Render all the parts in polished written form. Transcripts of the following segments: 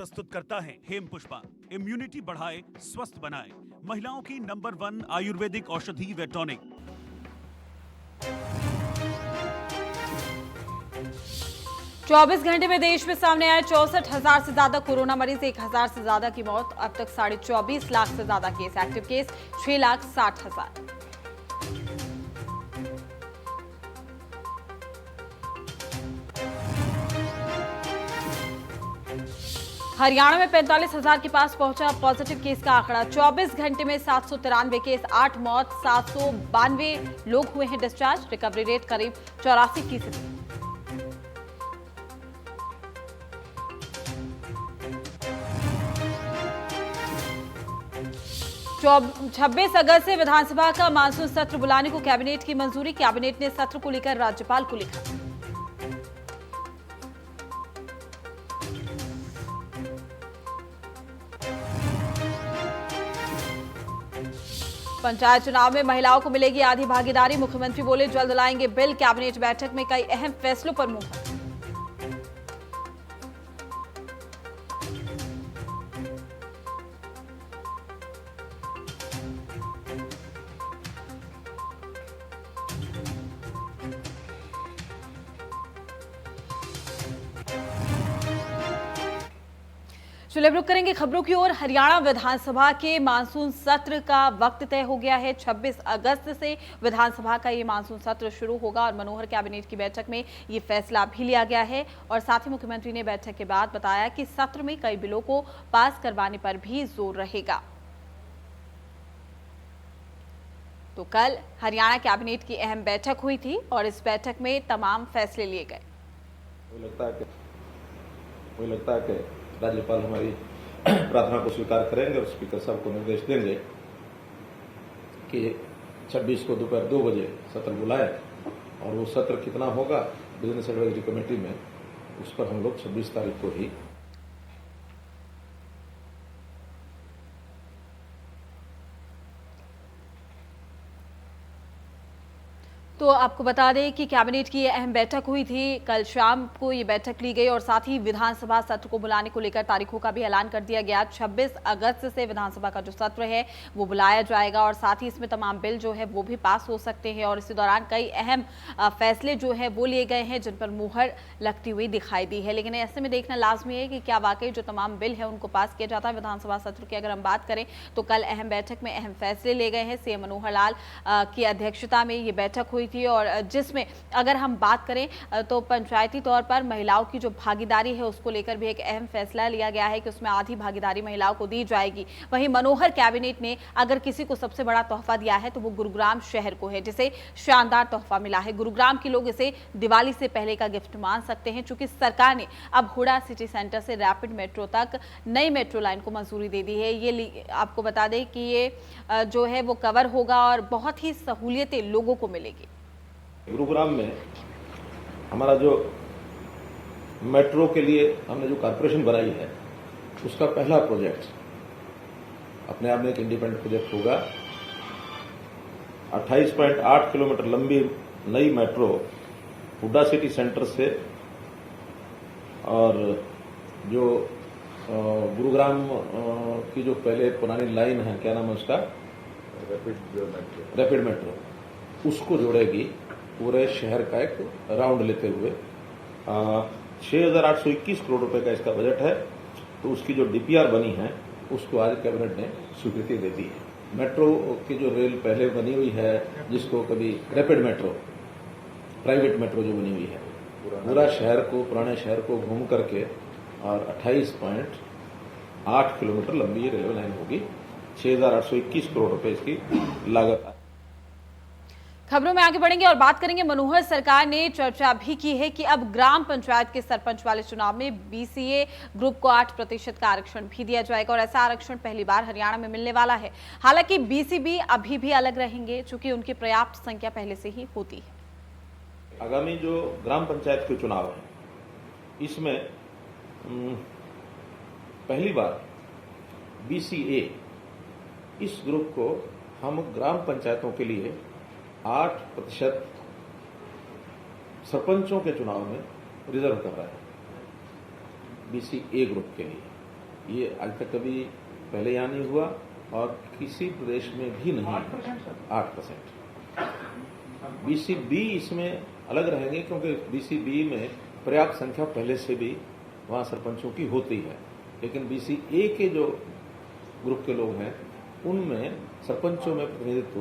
प्रस्तुत करता है हेम पुष्पा। इम्यूनिटी बढ़ाए, स्वस्थ बनाए, महिलाओं की नंबर 1 आयुर्वेदिक औषधि व टॉनिक। चौबीस घंटे में देश में सामने आए 64,000 से ज्यादा कोरोना मरीज, 1,000 से ज्यादा की मौत। अब तक 24.5 लाख से ज्यादा केस, एक्टिव केस 6,60,000। हरियाणा में 45,000 के पास पहुंचा पॉजिटिव केस का आंकड़ा। 24 घंटे में 793 केस, 8 मौत, 792 लोग हुए हैं डिस्चार्ज। रिकवरी रेट करीब 84%। 26 अगस्त से विधानसभा का मानसून सत्र बुलाने को कैबिनेट की मंजूरी। कैबिनेट ने सत्र को लेकर राज्यपाल को लिखा। पंचायत चुनाव में महिलाओं को मिलेगी आधी भागीदारी। मुख्यमंत्री बोले जल्द लाएंगे बिल। कैबिनेट बैठक में कई अहम फैसलों पर मुहर। चलिए रुक करेंगे खबरों की ओर। हरियाणा विधानसभा के मानसून सत्र का वक्त तय हो गया है। 26 अगस्त से विधानसभा का ये मानसून सत्र शुरू होगा और मनोहर कैबिनेट की बैठक में ये फैसला भी लिया गया है। और साथ ही मुख्यमंत्री ने बैठक के बाद बताया कि सत्र में कई बिलों को पास करवाने पर भी जोर रहेगा। तो कल हरियाणा कैबिनेट की अहम बैठक हुई थी और इस बैठक में तमाम फैसले लिए गए। मुझे लगता है कि राज्यपाल हमारी प्रार्थना को स्वीकार करेंगे और स्पीकर साहब को निर्देश देंगे कि 26 को दोपहर 2 बजे सत्र बुलाएं और वो सत्र कितना होगा बिजनेस एडवाइजरी कमेटी में, उस पर हम लोग 26 तारीख को ही तो आपको बता दें कि कैबिनेट की यह अहम बैठक हुई थी। कल शाम को ये बैठक ली गई और साथ ही विधानसभा सत्र को बुलाने को लेकर तारीखों का भी ऐलान कर दिया गया। 26 अगस्त से विधानसभा का जो सत्र है वो बुलाया जाएगा और साथ ही इसमें तमाम बिल जो है वो भी पास हो सकते हैं और इसी दौरान कई अहम फैसले जो है वो लिए गए हैं जिन पर मुहर लगती हुई दिखाई दी है। लेकिन ऐसे में देखना लाजमी है कि क्या वाकई जो तमाम बिल है उनको पास किया जाता है। विधानसभा सत्र की अगर हम बात करें तो कल अहम बैठक में अहम फैसले लिए गए हैं। सीएम मनोहर लाल की अध्यक्षता में ये बैठक हुई थी और जिसमें अगर हम बात करें तो पंचायती तौर पर महिलाओं की जो भागीदारी है उसको लेकर भी एक अहम फैसला लिया गया है कि उसमें आधी भागीदारी महिलाओं को दी जाएगी। वहीं मनोहर कैबिनेट ने अगर किसी को सबसे बड़ा तोहफा दिया है तो वो गुरुग्राम शहर को है, जिसे शानदार तोहफा मिला है। गुरुग्राम के लोग इसे दिवाली से पहले का गिफ्ट मान सकते हैं, चूंकि सरकार ने अब हुडा सिटी सेंटर से रैपिड मेट्रो तक नई मेट्रो लाइन को मंजूरी दे दी है। ये आपको बता दें कि ये जो है वो कवर होगा और बहुत ही सहूलियतें लोगों को मिलेगी। गुरुग्राम में हमारा जो मेट्रो के लिए हमने जो कॉर्पोरेशन बनाई है उसका पहला प्रोजेक्ट अपने आप में एक इंडिपेंडेंट प्रोजेक्ट होगा। 28.8 किलोमीटर लंबी नई मेट्रो हुडा सिटी सेंटर से और जो गुरुग्राम की जो पहले पुरानी लाइन है, क्या नाम है उसका, रैपिड मेट्रो, उसको जोड़ेगी। पूरे शहर का एक राउंड लेते हुए 6,821 करोड़ रुपए का इसका बजट है। तो उसकी जो डीपीआर बनी है उसको आज कैबिनेट ने स्वीकृति दे दी है। मेट्रो की जो रेल पहले बनी हुई है, जिसको कभी रैपिड मेट्रो, प्राइवेट मेट्रो जो बनी हुई है, पूरा शहर को, पुराने शहर को घूम करके और 28.8 किलोमीटर लंबी रेलवे लाइन होगी। 6,821 करोड़ रुपए इसकी लागत है। खबरों में आगे बढ़ेंगे और बात करेंगे। मनोहर सरकार ने चर्चा भी की है कि अब ग्राम पंचायत के सरपंच वाले चुनाव में बीसीए ग्रुप को 8% का आरक्षण भी दिया जाएगा और ऐसा आरक्षण पहली बार हरियाणा में मिलने वाला है। हालांकि बीसीबी अभी भी अलग रहेंगे, चूंकि उनकी पर्याप्त संख्या पहले से ही होती है। आगामी जो ग्राम पंचायत के चुनाव है, इसमें पहली बार बीसीए इस ग्रुप को हम ग्राम पंचायतों के लिए 8% सरपंचों के चुनाव में रिजर्व कर रहा है, बीसीए ग्रुप के लिए। ये आज तक कभी पहले यहाँ नहीं हुआ और किसी प्रदेश में भी नहीं। 8%। BCB इसमें अलग रहेंगे क्योंकि BCB में पर्याप्त संख्या पहले से भी वहाँ सरपंचों की होती है, लेकिन BCA के जो ग्रुप के लोग हैं उनमें सरपंचों में प्रतिनिधित्व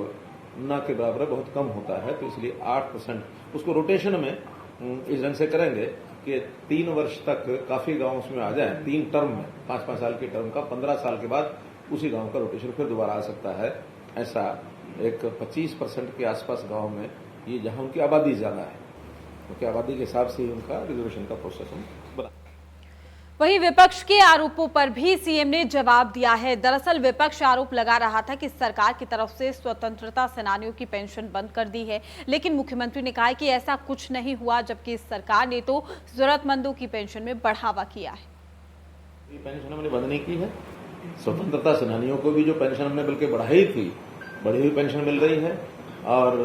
न के बराबर बहुत कम होता है, तो इसलिए 8% उसको रोटेशन में इस ढंग से करेंगे कि 3 वर्ष तक काफी गांव उसमें आ जाए, 3 टर्म में 5-5 साल की टर्म का 15 साल के बाद उसी गांव का रोटेशन फिर दोबारा आ सकता है। ऐसा एक 25% के आसपास गांव में ये जहां उनकी आबादी ज्यादा है, क्योंकि आबादी के हिसाब से ही उनका रिजर्वेशन का प्रोसेस हम बना। वहीं विपक्ष के आरोपों पर भी सीएम ने जवाब दिया है। दरअसल विपक्ष आरोप लगा रहा था कि सरकार की तरफ से स्वतंत्रता सेनानियों की पेंशन बंद कर दी है, लेकिन मुख्यमंत्री ने कहा कि ऐसा कुछ नहीं हुआ, जबकि सरकार ने तो जरूरतमंदों की पेंशन में बढ़ावा किया है। पेंशन हमने बंद नहीं की है, स्वतंत्रता सेनानियों को भी जो पेंशन हमने बल्कि बढ़ाई थी, बढ़ी हुई पेंशन मिल रही है और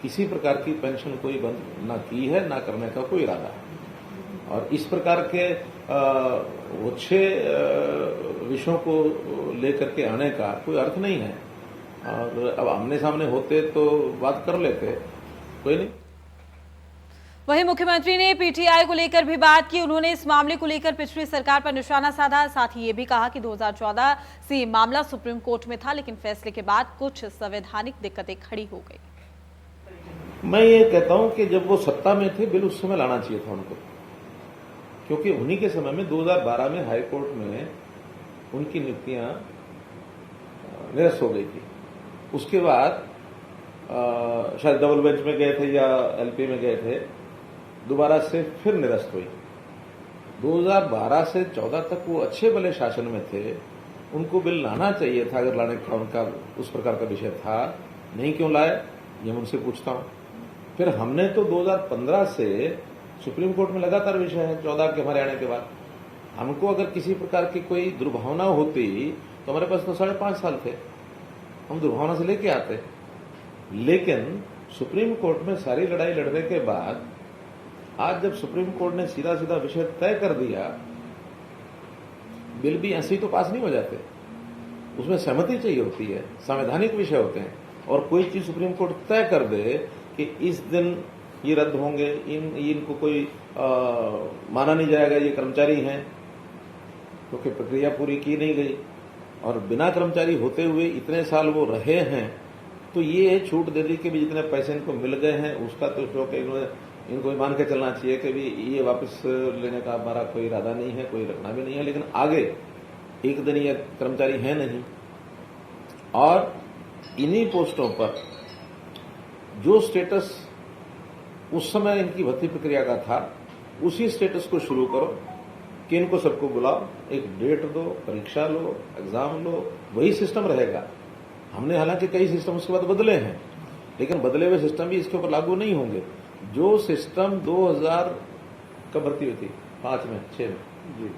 किसी प्रकार की पेंशन कोई बंद ना की है, ना करने का कोई इरादा है। और इस प्रकार के अच्छे विषयों को लेकर के आने का कोई अर्थ नहीं है, और अब आमने सामने होते तो बात कर लेते, कोई नहीं। वहीं मुख्यमंत्री ने पीटीआई को लेकर भी बात की। उन्होंने इस मामले को लेकर पिछली सरकार पर निशाना साधा। साथ ही ये भी कहा कि 2014 से ये मामला सुप्रीम कोर्ट में था, लेकिन फैसले के बाद कुछ संवैधानिक दिक्कतें खड़ी हो गई। मैं ये कहता हूं कि जब वो सत्ता में थे बिल उस समय लाना चाहिए था उनको, क्योंकि उन्हीं के समय में 2012 में हाई कोर्ट में उनकी नियुक्तियां निरस्त हो गई थी। उसके बाद शायद डबल बेंच में गए थे या एलपी में गए थे, दोबारा से फिर निरस्त हुई। 2012 से 14 तक वो अच्छे भले शासन में थे, उनको बिल लाना चाहिए था अगर लाने का उनका उस प्रकार का विषय था। नहीं क्यों लाए, ये मैं उनसे पूछता हूं। फिर हमने तो 2015 से सुप्रीम कोर्ट में लगातार विषय है, 14 के हमारे आने के बाद। हमको अगर किसी प्रकार की कोई दुर्भावना होती तो हमारे पास तो 5.5 साल थे, हम दुर्भावना से लेके आते। लेकिन सुप्रीम कोर्ट में सारी लड़ाई लड़ने के बाद आज जब सुप्रीम कोर्ट ने सीधा सीधा विषय तय कर दिया, बिल भी ऐसे ही तो पास नहीं हो जाते, उसमें सहमति चाहिए होती है, संवैधानिक विषय होते हैं। और कोई चीज सुप्रीम कोर्ट तय कर दे कि इस दिन ये रद्द होंगे, इनको कोई माना नहीं जाएगा, ये कर्मचारी हैं, क्योंकि प्रक्रिया पूरी की नहीं गई और बिना कर्मचारी होते हुए इतने साल वो रहे हैं, तो ये छूट दे दी कि भी जितने पैसे इनको मिल गए हैं उसका तो शौक इनको मान के चलना चाहिए कि भी ये वापस लेने का हमारा कोई इरादा नहीं है, कोई रखना भी नहीं है। लेकिन आगे एक दिन ये कर्मचारी है नहीं, और इन्हीं पोस्टों पर जो स्टेटस उस समय इनकी भर्ती प्रक्रिया का था, उसी स्टेटस को शुरू करो कि इनको सबको बुलाओ, एक डेट दो, परीक्षा लो, एग्जाम लो, वही सिस्टम रहेगा। हमने हालांकि कई सिस्टम उसके बाद बदले हैं, लेकिन बदले हुए सिस्टम भी इसके ऊपर लागू नहीं होंगे। जो सिस्टम 2000 कब भर्ती हुई थी, 5 में 6 में जी,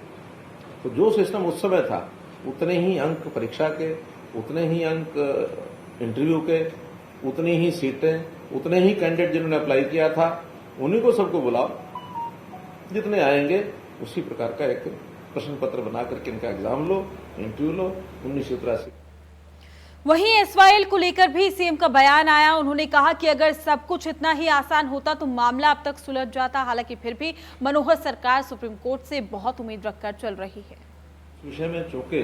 तो जो सिस्टम उस समय था उतने ही अंक परीक्षा के, उतने ही अंक इंटरव्यू के, उतनी ही सीटें, उतने ही कैंडिडेट जिन्होंने अप्लाई किया था, उन्हीं को सबको बुलाओ, जितने आएंगे उसी प्रकार का एक प्रश्न पत्र बना करके इनका एग्जाम लो, इंटरव्यू लो। 1983 वहीं एसवाईएल को लेकर भी सीएम का बयान आया। उन्होंने कहा कि अगर सब कुछ इतना ही आसान होता तो मामला अब तक सुलझ जाता। हालांकि फिर भी मनोहर सरकार सुप्रीम कोर्ट से बहुत उम्मीद रखकर चल रही है। इस विषय में चूंकि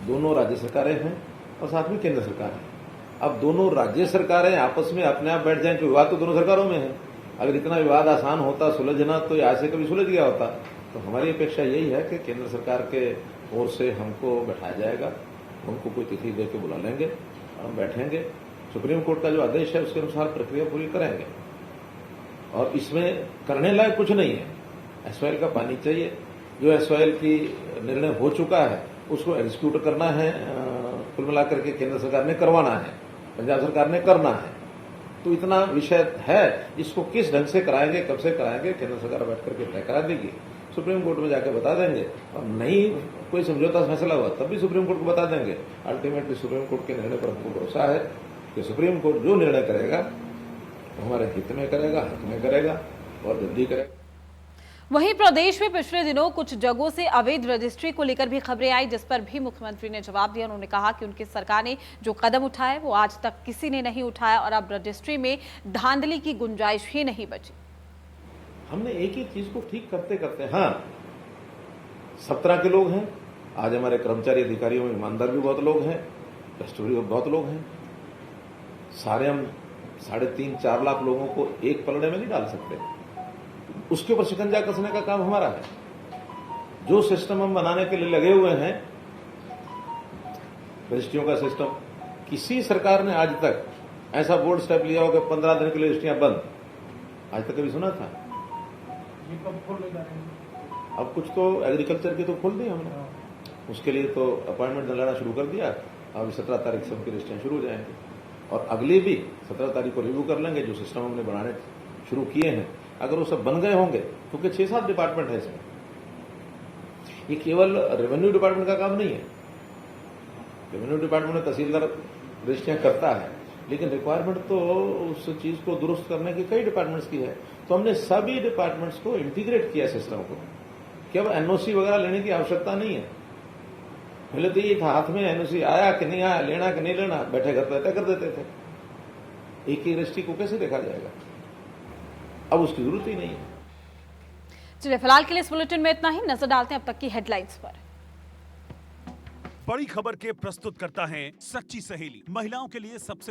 दोनों राज्य सरकारें हैं और साथ में केंद्र सरकार है, अब दोनों राज्य सरकारें आपस में अपने आप बैठ जाएं कि विवाद तो दोनों सरकारों में है। अगर इतना विवाद आसान होता सुलझना तो आज से कभी सुलझ गया होता। तो हमारी अपेक्षा यही है कि केंद्र सरकार के ओर से हमको बैठाया जाएगा, उनको कोई तिथि दे के बुला लेंगे और हम बैठेंगे, सुप्रीम कोर्ट का जो आदेश है उसके अनुसार प्रक्रिया पूरी करेंगे। और इसमें करने लायक कुछ नहीं है, एसवाईएल का पानी चाहिए। जो एसवाईएल की निर्णय हो चुका है उसको एग्जीक्यूट करना है, कुल मिलाकर के केंद्र सरकार ने करवाना है, पंजाब सरकार ने करना है। तो इतना विषय है, इसको किस ढंग से कराएंगे, कब से कराएंगे, केंद्र सरकार बैठ करके तय करा देगी, सुप्रीम कोर्ट में जाकर बता देंगे। और नहीं कोई समझौता फैसला हुआ तब भी सुप्रीम कोर्ट को बता देंगे। अल्टीमेटली सुप्रीम कोर्ट के निर्णय पर हमको भरोसा है कि सुप्रीम कोर्ट जो निर्णय करेगा वो हमारे हित में करेगा, हक में करेगा और जल्दी करेगा। वहीं प्रदेश में पिछले दिनों कुछ जगहों से अवैध रजिस्ट्री को लेकर भी खबरें आई, जिस पर भी मुख्यमंत्री ने जवाब दिया। उन्होंने कहा कि उनकी सरकार ने जो कदम उठाए वो आज तक किसी ने नहीं उठाया और अब रजिस्ट्री में धांधली की गुंजाइश ही नहीं बची। हमने एक ही चीज को ठीक करते करते, हाँ 17 के लोग हैं आज हमारे कर्मचारी अधिकारियों में, ईमानदार भी बहुत लोग हैं, कस्टोरी भी बहुत लोग हैं। सारे हम 3.5-4 लाख लोगों को एक पलड़े में नहीं डाल सकते, उसके ऊपर शिकंजा कसने का काम हमारा है। जो सिस्टम हम बनाने के लिए लगे हुए हैं, रजिस्ट्रियों का सिस्टम, किसी सरकार ने आज तक ऐसा बोर्ड स्टेप लिया हो कि 15 दिन के लिए रजिस्ट्रियां बंद, आज तक कभी सुना था? ये कब खोले जा रहे हैं? अब कुछ तो एग्रीकल्चर की तो खोल दी हमने, उसके लिए तो अपॉइंटमेंट दिलाना शुरू कर दिया। अब 17 तारीख से उनकी रजिस्ट्रियां शुरू हो जाएंगी और अगली भी 17 तारीख को रिव्यू कर लेंगे। जो सिस्टम हमने बनाने शुरू किए हैं, अगर वो सब बन गए होंगे, क्योंकि 6-7 डिपार्टमेंट है इसमें, ये केवल रेवेन्यू डिपार्टमेंट का काम नहीं है। रेवेन्यू डिपार्टमेंट में तहसीलदार रजिस्ट्रियां करता है, लेकिन रिक्वायरमेंट तो उस चीज को दुरुस्त करने की कई डिपार्टमेंट्स की है। तो हमने सभी डिपार्टमेंट्स को इंटीग्रेट किया सिस्टम को, कि अब एनओसी वगैरह लेने की आवश्यकता नहीं है। पहले तो ये था, हाथ में एनओसी आया कि नहीं आया, लेना कि नहीं लेना, बैठे घर तय कर देते थे। एक ही रजिस्ट्री को कैसे देखा जाएगा? अब उसकी जरूरत ही नहीं है। चलिए फिलहाल के लिए इस बुलेटिन में इतना ही। नजर डालते हैं अब तक की हेडलाइंस पर। बड़ी खबर के प्रस्तुत करता है सच्ची सहेली, महिलाओं के लिए सबसे